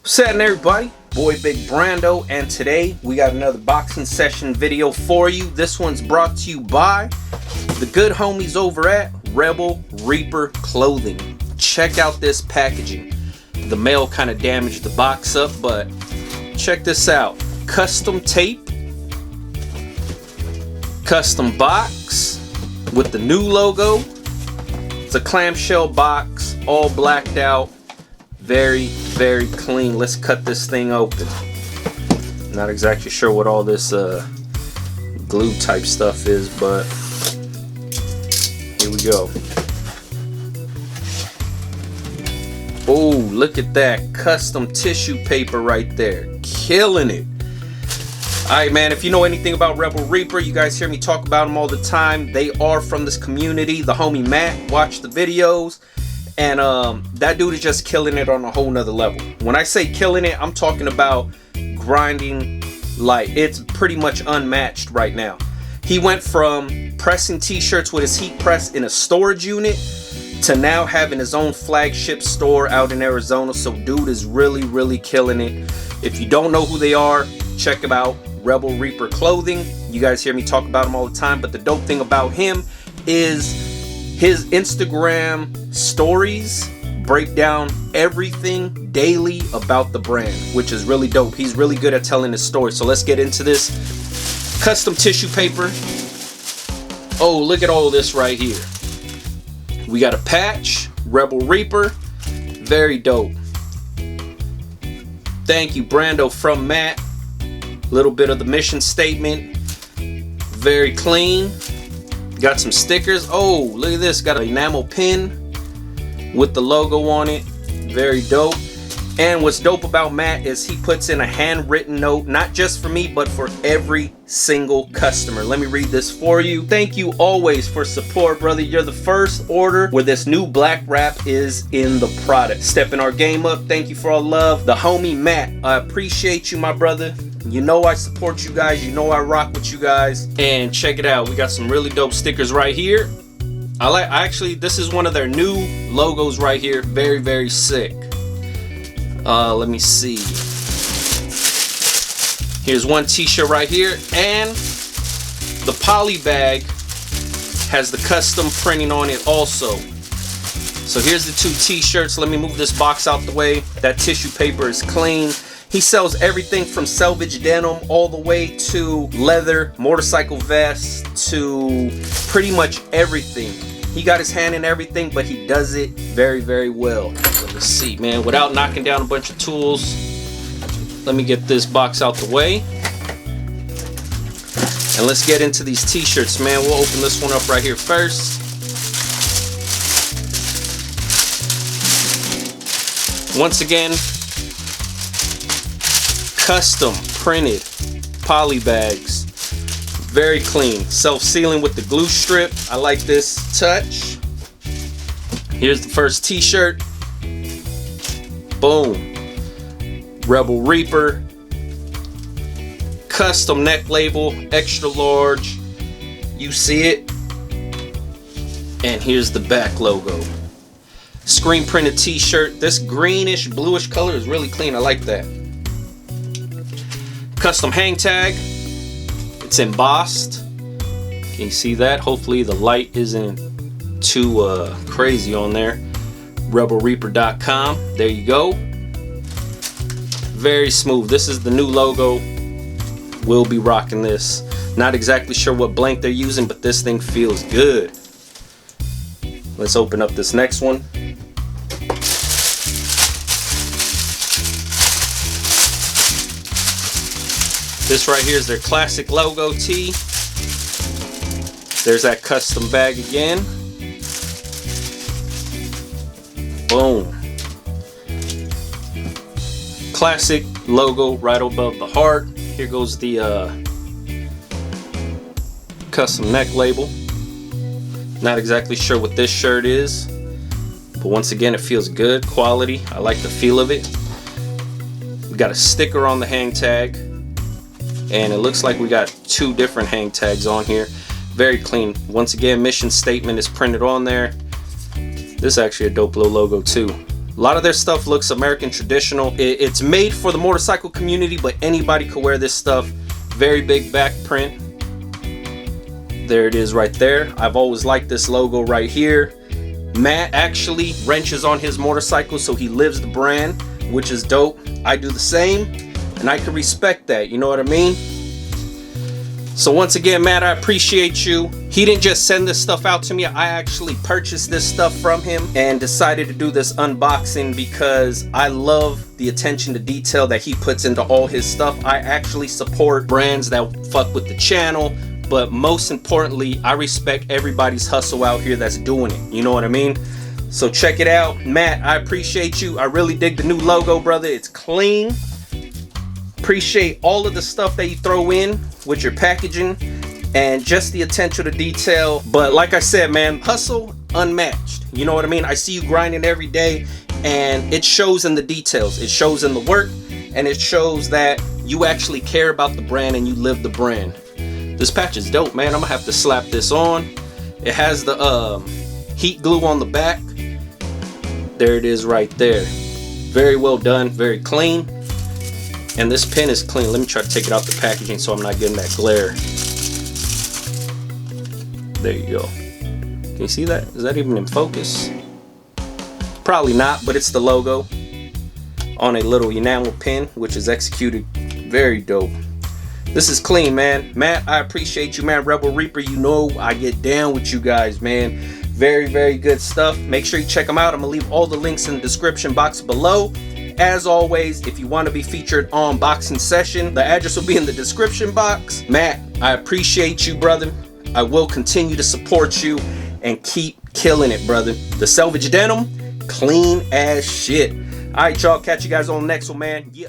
What's happening, everybody? Boy Big Brandoh, and today we got another boxing session video for you. This one's brought to you by the good homies over at Rebel Reaper Clothing. Check out this packaging. The mail kind of damaged the box up, but check this out. Custom tape, custom box with the new logo. It's a clamshell box, all blacked out. Very, very clean. Let's cut this thing open. Not exactly sure what all this glue type stuff is, but here we go. Oh, look at that custom tissue paper right there. Killing it. Alright, man, if you know anything about Rebel Reaper, you guys hear me talk about them all the time. They are from this community. The homie Matt watched the videos. And that dude is just killing it on a whole nother level. When I say killing it, I'm talking about grinding like it's pretty much unmatched right now. He went from pressing t-shirts with his heat press in a storage unit to now having his own flagship store out in Arizona. So dude is really, really killing it. If you don't know who they are, check them out. Rebel Reaper Clothing. You guys hear me talk about him all the time. But the dope thing about him is his Instagram stories break down everything daily about the brand, which is really dope. He's really good at telling his story. So let's get into this. Custom tissue paper. Oh, look at all this right here. We got a patch, Rebel Reaper. Very dope. Thank you, Brandoh from Matt. Little bit of the mission statement. Very clean. Got some stickers. Oh, look at this. Got an enamel pin with the logo on it. Very dope. And what's dope about Matt is he puts in a handwritten note, not just for me, but for every single customer. Let me read this for you. Thank you always for support, brother. You're the first order where this new black wrap is in the product. Stepping our game up. Thank you for all love. The homie Matt, I appreciate you, my brother. You know I support you guys. You know I rock with you guys. And check it out. We got some really dope stickers right here. Actually, this is one of their new logos right here. Very, very sick. Let me see. Here's one t-shirt right here. And the poly bag has the custom printing on it also. So here's the two t-shirts. Let me move this box out the way. That tissue paper is clean. He sells everything from selvage denim all the way to leather, motorcycle vests, to pretty much everything. He got his hand in everything, but he does it very, very well. So let's see, man. Without knocking down a bunch of tools, let me get this box out the way. And let's get into these t-shirts, man. We'll open this one up right here first. Once again, custom printed poly bags. Very clean. Self-sealing with the glue strip. I like this touch. Here's the first t-shirt. Boom. Rebel Reaper. Custom neck label. Extra large. You see it. And here's the back logo. Screen printed t-shirt. This greenish bluish color is really clean. I like that. Custom hang tag. It's embossed. Can you see that? Hopefully the light isn't too crazy on there. rebelreaper.com. There you go. Very smooth. This is the new logo. We'll be rocking this. Not exactly sure what blank they're using, but this thing feels good. Let's open up this next one. This right here is their classic logo tee. There's that custom bag again. Boom. Classic logo right above the heart. Here goes the custom neck label. Not exactly sure what this shirt is, but once again, it feels good. Quality. I like the feel of it. We got a sticker on the hang tag. And it looks like we got two different hang tags on here. Very clean. Once again, mission statement is printed on there. This is actually a dope little logo too. A lot of their stuff looks American traditional. It's made for the motorcycle community, but anybody could wear this stuff. Very big back print. There it is right there. I've always liked this logo right here. Matt actually wrenches on his motorcycle, so he lives the brand, which is dope. I do the same, and I can respect that, you know what I mean? So once again, Matt, I appreciate you. He didn't just send this stuff out to me. I actually purchased this stuff from him and decided to do this unboxing because I love the attention to detail that he puts into all his stuff. I actually support brands that fuck with the channel, but most importantly, I respect everybody's hustle out here that's doing it. You know what I mean? So check it out. Matt, I appreciate you. I really dig the new logo, brother. It's clean. Appreciate all of the stuff that you throw in with your packaging and just the attention to detail. But like I said, man, hustle unmatched. You know what I mean? I see you grinding every day, and it shows in the details. It shows in the work, and it shows that you actually care about the brand and you live the brand. This patch is dope, man. I'm gonna have to slap this on. It has the heat glue on the back. There it is right there. Very well done, very clean. And this pin is clean. Let me try to take it out the packaging so I'm not getting that glare. There you go. Can you see that? Is that even in focus? Probably not, but it's the logo on a little enamel pin, which is executed very dope. This is clean, man. Matt, I appreciate you, man. Rebel Reaper, you know I get down with you guys, man. Very, very good stuff. Make sure you check them out. I'm gonna leave all the links in the description box below. As always, if you want to be featured on Boxing Session, the address will be in the description box. Matt, I appreciate you, brother. I will continue to support you and keep killing it, brother. The selvage denim, clean as shit. All right, y'all. Catch you guys on the next one, man. Yeah.